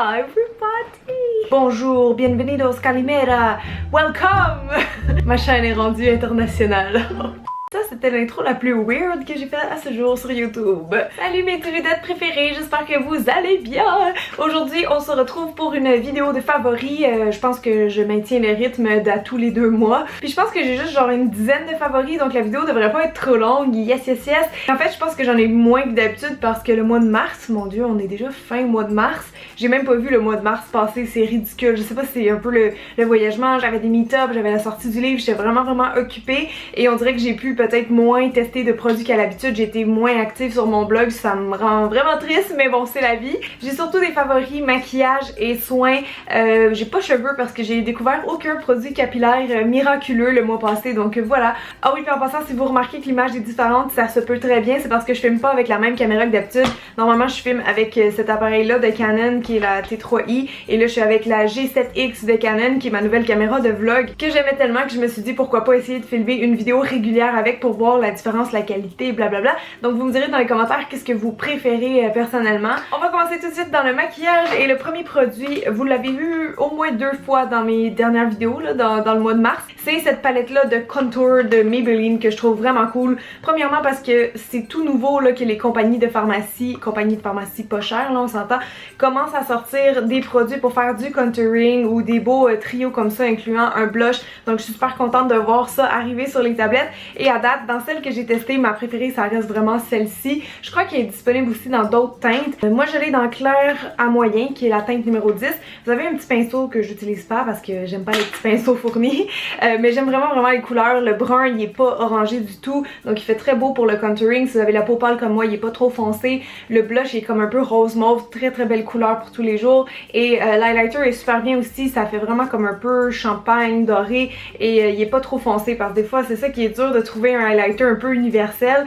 Hola everybody! Bonjour, bienvenidos, calimera, welcome! Ma chaîne est rendue internationale. Ça, c'était l'intro la plus weird que j'ai faite à ce jour sur YouTube. Salut mes vedettes préférées, j'espère que vous allez bien! Aujourd'hui, on se retrouve pour une vidéo de favoris. Je pense que je maintiens le rythme à tous les 2 mois. Puis je pense que j'ai juste genre une dizaine de favoris, donc la vidéo devrait pas être trop longue. Yes, yes, yes! En fait, je pense que j'en ai moins que d'habitude parce que le mois de mars, mon dieu, on est déjà fin mois de mars. J'ai même pas vu le mois de mars passer, c'est ridicule. Je sais pas si c'est un peu le voyagement, j'avais des meet-ups, j'avais la sortie du livre, j'étais vraiment occupée. Et on dirait que j'ai pu peut-être moins tester de produits qu'à l'habitude, j'ai été moins active sur mon blog, ça me rend vraiment triste, mais bon, c'est la vie. J'ai surtout des favoris maquillage et soins. J'ai pas cheveux parce que j'ai découvert aucun produit capillaire miraculeux le mois passé, donc voilà. Ah oui, puis en passant, si vous remarquez que l'image est différente, ça se peut très bien, c'est parce que je filme pas avec la même caméra que d'habitude. Normalement, je filme avec cet appareil-là de Canon qui est la T3i, et là, je suis avec la G7X de Canon qui est ma nouvelle caméra de vlog que j'aimais tellement que je me suis dit pourquoi pas essayer de filmer une vidéo régulière avec pour voir la différence, la qualité, blablabla. Donc vous me direz dans les commentaires qu'est-ce que vous préférez personnellement. On va commencer tout de suite dans le maquillage et le premier produit, vous l'avez vu au moins 2 fois dans mes dernières vidéos là, dans le mois de mars. C'est cette palette là de contour de Maybelline que je trouve vraiment cool. Premièrement parce que c'est tout nouveau là, que les compagnies de pharmacie pas chères là on s'entend, commencent à sortir des produits pour faire du contouring ou des beaux trios comme ça incluant un blush. Donc je suis super contente de voir ça arriver sur les tablettes. Et à date, dans celle que j'ai testée, ma préférée ça reste vraiment celle-ci. Je crois qu'elle est disponible aussi dans d'autres teintes. Moi je l'ai dans clair à moyen qui est la teinte numéro 10. Vous avez un petit pinceau que j'utilise pas parce que j'aime pas les petits pinceaux fournis. Mais j'aime vraiment les couleurs. Le brun il est pas orangé du tout, donc il fait très beau pour le contouring. Si vous avez la peau pâle comme moi, il est pas trop foncé. Le blush est comme un peu rose mauve, très belle couleur pour tous les jours. Et l'highlighter est super bien aussi, ça fait vraiment comme un peu champagne doré et il est pas trop foncé parce que des fois c'est ça qui est dur de trouver un highlighter un peu universel.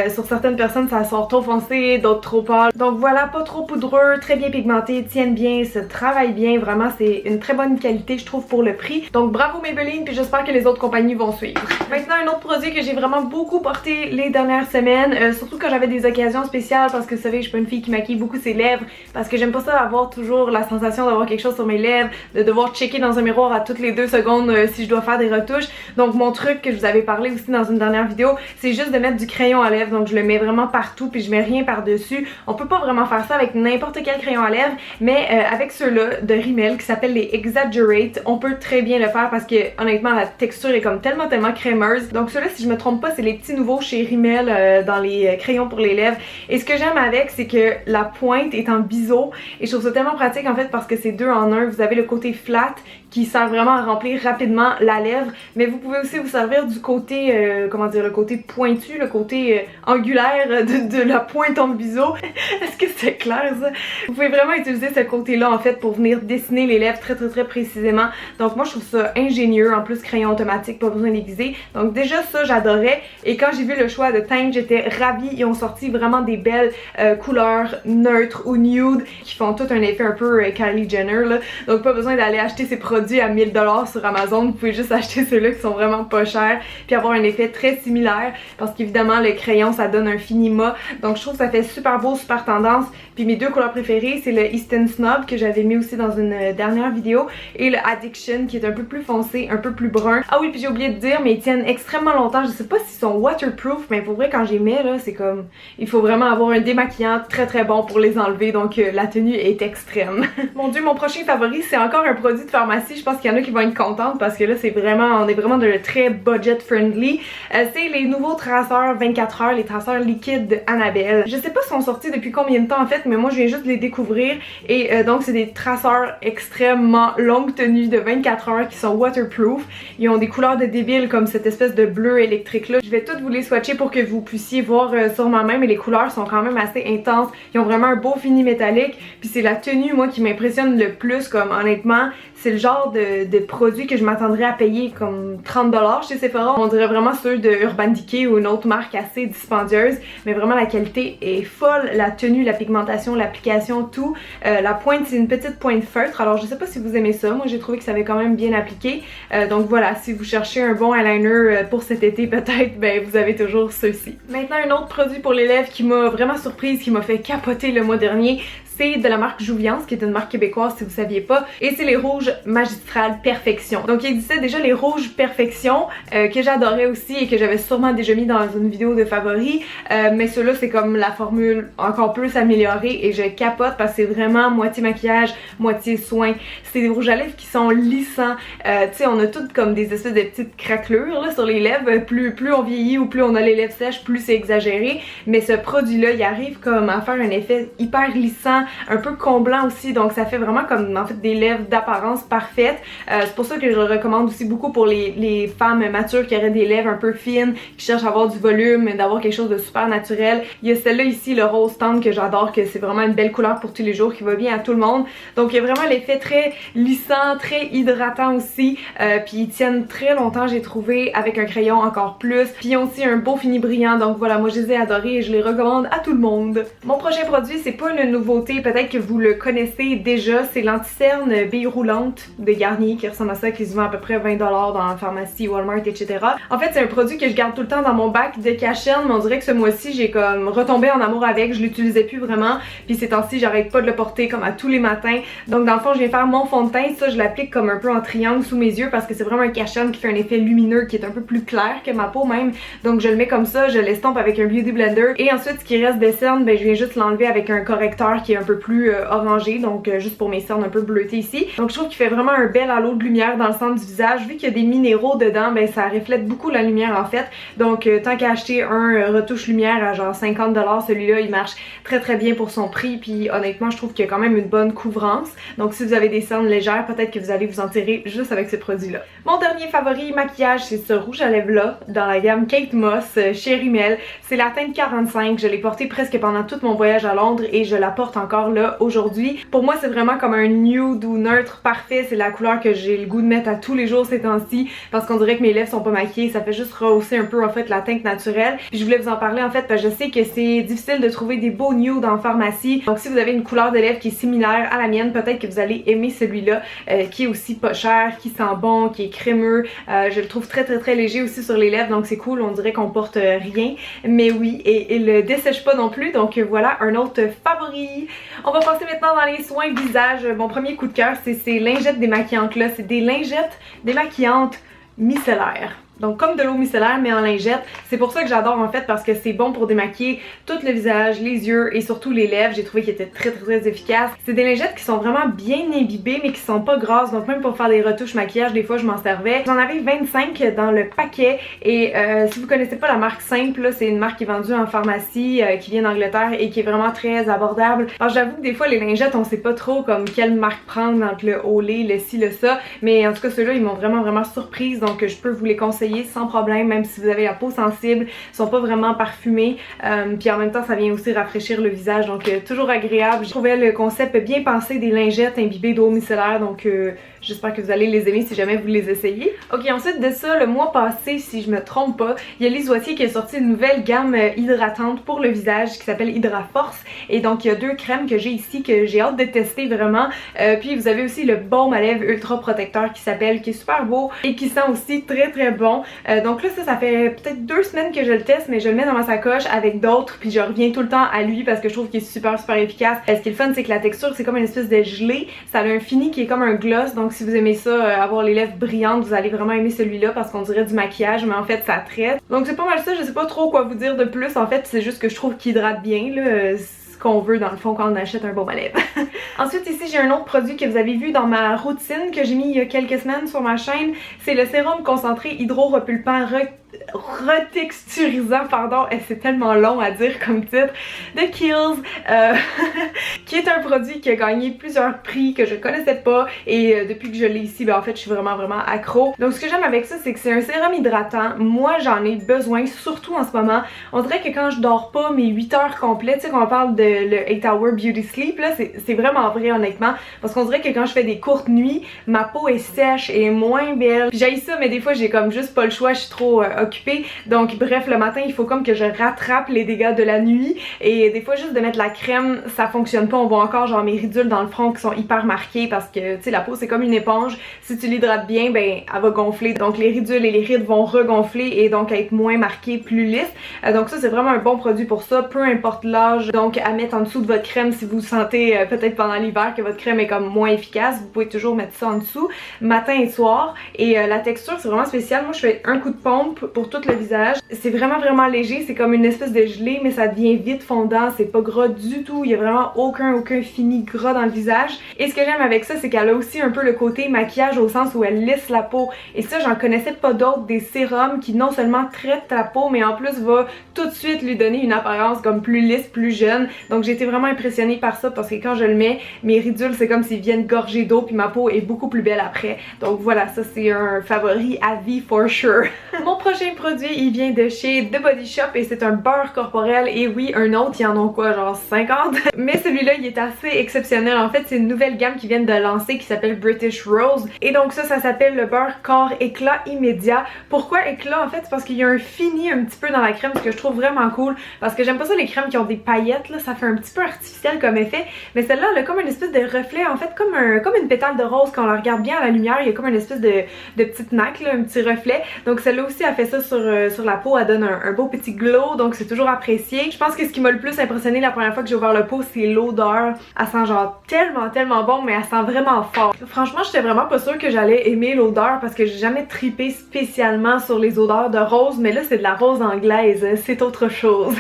Sur certaines personnes ça sort trop foncé, d'autres trop pâle. Donc voilà, pas trop poudreux, très bien pigmenté, tiennent bien, se travaille bien, vraiment c'est une très bonne qualité je trouve pour le prix. Donc bravo Maybelline, puis j'espère que les autres compagnies vont suivre. Maintenant un autre produit que j'ai vraiment beaucoup porté les dernières semaines, surtout quand j'avais des occasions spéciales parce que vous savez je suis pas une fille qui maquille beaucoup ses lèvres parce que j'aime pas ça avoir toujours la sensation d'avoir quelque chose sur mes lèvres, de devoir checker dans un miroir à toutes les 2 secondes si je dois faire des retouches. Donc mon truc que je vous avais parlé aussi dans une dernière vidéo, c'est juste de mettre du crayon à lèvres. Donc je le mets vraiment partout puis je mets rien par dessus. On peut pas vraiment faire ça avec n'importe quel crayon à lèvres, mais avec ceux-là de Rimmel qui s'appellent les Exaggerate, on peut très bien le faire parce que honnêtement la texture est comme tellement crémeuse. Donc ceux-là, si je me trompe pas, c'est les petits nouveaux chez Rimmel dans les crayons pour les lèvres. Et ce que j'aime avec, c'est que la pointe est en biseau et je trouve ça tellement pratique en fait parce que c'est 2 en 1. Vous avez le côté flat qui sert vraiment à remplir rapidement la lèvre, mais vous pouvez aussi vous servir du côté, comment dire, le côté pointu, le côté angulaire de la pointe en biseau. Est-ce que c'est clair ça? Vous pouvez vraiment utiliser ce côté-là en fait pour venir dessiner les lèvres très précisément. Donc moi je trouve ça ingénieux, en plus crayon automatique, pas besoin d'aiguiser. Donc déjà ça j'adorais, et quand j'ai vu le choix de teinte j'étais ravie. Ils ont sorti vraiment des belles couleurs neutres ou nude qui font tout un effet un peu Kylie Jenner là. Donc pas besoin d'aller acheter ces produits à 1000 $ sur Amazon, vous pouvez juste acheter ceux-là qui sont vraiment pas chers puis avoir un effet très similaire parce qu'évidemment le crayon ça donne un fini mat. Donc je trouve que ça fait super beau, super tendance. Puis mes 2 couleurs préférées c'est le Eastern Snob que j'avais mis aussi dans une dernière vidéo et le Addiction qui est un peu plus foncé, un peu plus brun. Ah oui, puis j'ai oublié de dire mais ils tiennent extrêmement longtemps. Je sais pas s'ils sont waterproof, mais pour vrai quand j'y mets là c'est comme, il faut vraiment avoir un démaquillant très bon pour les enlever, donc la tenue est extrême. Mon dieu, mon prochain favori c'est encore un produit de pharmacie. Je pense qu'il y en a qui vont être contentes parce que là c'est vraiment, on est vraiment de très budget friendly. C'est les nouveaux traceurs 24 heures, les traceurs liquides de Annabelle. Je sais pas si sont sortis depuis combien de temps en fait, mais moi je viens juste de les découvrir et donc c'est des traceurs extrêmement longue tenue de 24 heures qui sont waterproof. Ils ont des couleurs de débile comme cette espèce de bleu électrique là. Je vais toutes vous les swatcher pour que vous puissiez voir sur ma main, mais les couleurs sont quand même assez intenses. Ils ont vraiment un beau fini métallique, puis c'est la tenue moi qui m'impressionne le plus, comme honnêtement c'est le genre de produit que je m'attendrais à payer comme 30 $ chez Sephora. On dirait vraiment ceux de Urban Decay ou une autre marque assez dispendieuse, mais vraiment la qualité est folle, la tenue, la pigmentation, l'application, tout. La pointe c'est une petite pointe feutre, alors je sais pas si vous aimez ça, moi j'ai trouvé que ça avait quand même bien appliqué. Donc voilà, si vous cherchez un bon eyeliner pour cet été peut-être, ben vous avez toujours ceux-ci. Maintenant un autre produit pour les lèvres qui m'a vraiment surprise, qui m'a fait capoter le mois dernier, c'est de la marque Jouviance, qui est une marque québécoise si vous saviez pas, et c'est les rouges Magistral Perfection. Donc il existait déjà les rouges Perfection que j'adorais aussi et que j'avais sûrement déjà mis dans une vidéo de favoris, mais ceux-là c'est comme la formule encore plus améliorée et je capote parce que c'est vraiment moitié maquillage, moitié soin. C'est des rouges à lèvres qui sont lissants, tu sais on a toutes comme des espèces de petites craquelures là, sur les lèvres, plus on vieillit ou plus on a les lèvres sèches, plus c'est exagéré, mais ce produit-là il arrive comme à faire un effet hyper lissant, un peu comblant aussi, donc ça fait vraiment comme en fait des lèvres d'apparence parfaite. C'est pour ça que je le recommande aussi beaucoup pour les femmes matures qui auraient des lèvres un peu fines, qui cherchent à avoir du volume, d'avoir quelque chose de super naturel. Il y a celle-là ici, le rose tendre, que j'adore, que c'est vraiment une belle couleur pour tous les jours, qui va bien à tout le monde. Donc il y a vraiment l'effet très lissant, très hydratant aussi, puis ils tiennent très longtemps j'ai trouvé, avec un crayon encore plus, puis ils ont aussi un beau fini brillant, donc voilà, moi je les ai adorés et je les recommande à tout le monde. Mon prochain produit, c'est pas une nouveauté, peut-être que vous le connaissez déjà, c'est l'anti-cerne bille roulante de Garnier qui ressemble à ça, qui se vend à peu près 20$ dans la pharmacie, Walmart, etc. En fait c'est un produit que je garde tout le temps dans mon bac de cachenne, mais on dirait que ce mois-ci j'ai comme retombé en amour avec, je l'utilisais plus vraiment, puis ces temps-ci j'arrête pas de le porter comme à tous les matins. Donc dans le fond je viens faire mon fond de teint, ça je l'applique comme un peu en triangle sous mes yeux parce que c'est vraiment un cachenne qui fait un effet lumineux qui est un peu plus clair que ma peau même. Donc je le mets comme ça, je l'estompe avec un beauty blender et ensuite ce qui reste des cernes, ben je viens juste l'enlever avec un correcteur qui est un peu plus orangé, donc juste pour mes cernes un peu bleutées ici. Donc je trouve qu'il fait vraiment un bel halo de lumière dans le centre du visage, vu qu'il y a des minéraux dedans, ben ça reflète beaucoup la lumière en fait. Donc tant qu'à acheter un retouche lumière à genre 50$, celui-là il marche très bien pour son prix, puis honnêtement je trouve qu'il y a quand même une bonne couvrance. Donc si vous avez des cernes légères, peut-être que vous allez vous en tirer juste avec ce produit-là. Mon dernier favori maquillage, c'est ce rouge à lèvres là dans la gamme Kate Moss chez Rimmel. C'est la teinte 45, je l'ai porté presque pendant tout mon voyage à Londres et je la porte encore là aujourd'hui. Pour moi c'est vraiment comme un nude ou neutre parfait, c'est la couleur que j'ai le goût de mettre à tous les jours ces temps-ci parce qu'on dirait que mes lèvres sont pas maquillées, ça fait juste rehausser un peu en fait la teinte naturelle. Puis je voulais vous en parler en fait parce que je sais que c'est difficile de trouver des beaux nudes en pharmacie, donc si vous avez une couleur de lèvres qui est similaire à la mienne, peut-être que vous allez aimer celui-là qui est aussi pas cher, qui sent bon, qui est crémeux. Je le trouve très léger aussi sur les lèvres, donc c'est cool, on dirait qu'on porte rien, mais oui, et il le dessèche pas non plus, donc voilà un autre favori. On va passer maintenant dans les soins visage. Mon premier coup de cœur, c'est ces lingettes démaquillantes là, c'est des lingettes démaquillantes micellaires. Donc comme de l'eau micellaire mais en lingette. C'est pour ça que j'adore en fait parce que c'est bon pour démaquiller tout le visage, les yeux et surtout les lèvres. J'ai trouvé qu'ils étaient très efficaces. C'est des lingettes qui sont vraiment bien imbibées mais qui sont pas grasses. Donc même pour faire des retouches maquillage, des fois je m'en servais. J'en avais 25 dans le paquet et si vous connaissez pas la marque Simple, c'est une marque qui est vendue en pharmacie, qui vient d'Angleterre et qui est vraiment très abordable. Alors j'avoue que des fois les lingettes on sait pas trop comme quelle marque prendre entre le Olay, le ci, le ça. Mais en tout cas ceux-là ils m'ont vraiment surprise, donc je peux vous les conseiller sans problème, même si vous avez la peau sensible, ils sont pas vraiment parfumés, puis en même temps ça vient aussi rafraîchir le visage, donc toujours agréable. Je trouvais le concept bien pensé des lingettes imbibées d'eau micellaire, donc j'espère que vous allez les aimer si jamais vous les essayez. Ok, ensuite de ça, le mois passé, si je me trompe pas, il y a Lise Wattier qui a sorti une nouvelle gamme hydratante pour le visage qui s'appelle Hydra Force, et donc il y a deux crèmes que j'ai ici que j'ai hâte de tester vraiment, puis vous avez aussi le baume à lèvres ultra protecteur qui est super beau et qui sent aussi très bon. Donc là ça fait peut-être 2 semaines que je le teste, mais je le mets dans ma sacoche avec d'autres puis je reviens tout le temps à lui parce que je trouve qu'il est super efficace. Ce qui est le fun c'est que la texture c'est comme une espèce de gelée, ça a un fini qui est comme un gloss, donc si vous aimez ça, avoir les lèvres brillantes, vous allez vraiment aimer celui-là parce qu'on dirait du maquillage mais en fait ça traite. Donc c'est pas mal ça, je sais pas trop quoi vous dire de plus en fait, c'est juste que je trouve qu'il hydrate bien là. Qu'on veut dans le fond quand on achète un baume à lèvres. Ensuite ici j'ai un autre produit que vous avez vu dans ma routine que j'ai mis il y a quelques semaines sur ma chaîne, c'est le sérum concentré hydro-repulpant retexturisant, pardon, et c'est tellement long à dire comme titre, de Kiehl's, qui est un produit qui a gagné plusieurs prix que je connaissais pas et depuis que je l'ai ici, ben en fait je suis vraiment accro. Donc ce que j'aime avec ça c'est que c'est un sérum hydratant, moi j'en ai besoin surtout en ce moment. On dirait que quand je dors pas mes 8 heures complètes, tu sais qu'on parle de le 8 Hour Beauty Sleep là, c'est vraiment vrai honnêtement, parce qu'on dirait que quand je fais des courtes nuits, ma peau est sèche et moins belle. Puis j'haïs ça mais des fois j'ai comme juste pas le choix, je suis trop occupée. Donc bref, le matin il faut comme que je rattrape les dégâts de la nuit et des fois juste de mettre la crème ça fonctionne pas, on ou encore genre mes ridules dans le front qui sont hyper marquées parce que tu sais la peau c'est comme une éponge, si tu l'hydrates bien ben elle va gonfler, donc les ridules et les rides vont regonfler et donc être moins marquées, plus lisses. Donc ça c'est vraiment un bon produit pour ça, peu importe l'âge, donc à mettre en dessous de votre crème si vous sentez peut-être pendant l'hiver que votre crème est comme moins efficace, vous pouvez toujours mettre ça en dessous matin et soir. Et la texture c'est vraiment spécial, moi je fais un coup de pompe pour tout le visage, c'est vraiment léger, c'est comme une espèce de gelée mais ça devient vite fondant, c'est pas gras du tout, il y a vraiment aucun fini gras dans le visage. Et ce que j'aime avec ça c'est qu'elle a aussi un peu le côté maquillage au sens où elle lisse la peau, et ça j'en connaissais pas d'autres, des sérums qui non seulement traitent ta peau mais en plus va tout de suite lui donner une apparence comme plus lisse, plus jeune. Donc j'ai été vraiment impressionnée par ça parce que quand je le mets, mes ridules c'est comme s'ils viennent gorger d'eau puis ma peau est beaucoup plus belle après. Donc voilà, ça c'est un favori à vie for sure. Mon prochain produit il vient de chez The Body Shop et c'est un beurre corporel, et oui un autre, ils en ont quoi genre 50 mais celui-là il est assez exceptionnel. En fait c'est une nouvelle gamme qu'ils viennent de lancer qui s'appelle British Rose, et donc ça s'appelle le beurre corps éclat immédiat. Pourquoi éclat? En fait c'est parce qu'il y a un fini un petit peu dans la crème, ce que je trouve vraiment cool parce que j'aime pas ça les crèmes qui ont des paillettes là, ça fait un petit peu artificiel comme effet, mais celle-là elle a comme une espèce de reflet en fait, comme une pétale de rose. Quand on la regarde bien à la lumière il y a comme une espèce de petite naque là, un petit reflet. Donc celle-là aussi a fait ça sur la peau, elle donne un beau petit glow, donc c'est toujours apprécié. Je pense que ce qui m'a le plus impressionné la première fois que j'ai ouvert le pot c'est l'odeur. Elle sent genre tellement bon, mais elle sent vraiment fort. Franchement j'étais vraiment pas sûre que j'allais aimer l'odeur parce que j'ai jamais trippé spécialement sur les odeurs de rose, mais là c'est de la rose anglaise, c'est autre chose.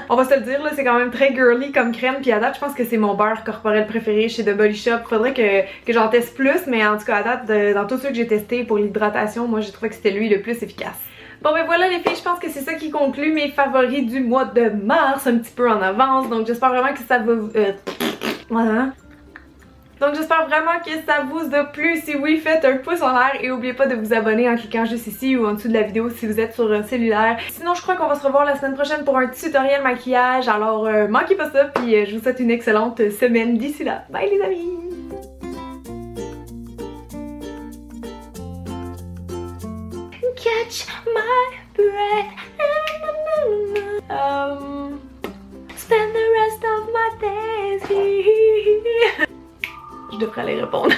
On va se le dire là, c'est quand même très girly comme crème, puis à date je pense que c'est mon beurre corporel préféré chez The Body Shop. Faudrait que j'en teste plus, mais en tout cas à date dans tous ceux que j'ai testés pour l'hydratation, moi j'ai trouvé que c'était lui le plus efficace. Bon ben voilà les filles, je pense que c'est ça qui conclut mes favoris du mois de mars, un petit peu en avance, donc j'espère vraiment que ça va... Voilà. Donc j'espère vraiment que ça vous a plu. Si oui, faites un pouce en l'air et n'oubliez pas de vous abonner en cliquant juste ici ou en dessous de la vidéo si vous êtes sur un cellulaire. Sinon je crois qu'on va se revoir la semaine prochaine pour un tutoriel maquillage, alors manquez pas ça, puis je vous souhaite une excellente semaine d'ici là. Bye les amis! Catch my breath. Spend the rest of my days here. Je devrais aller répondre.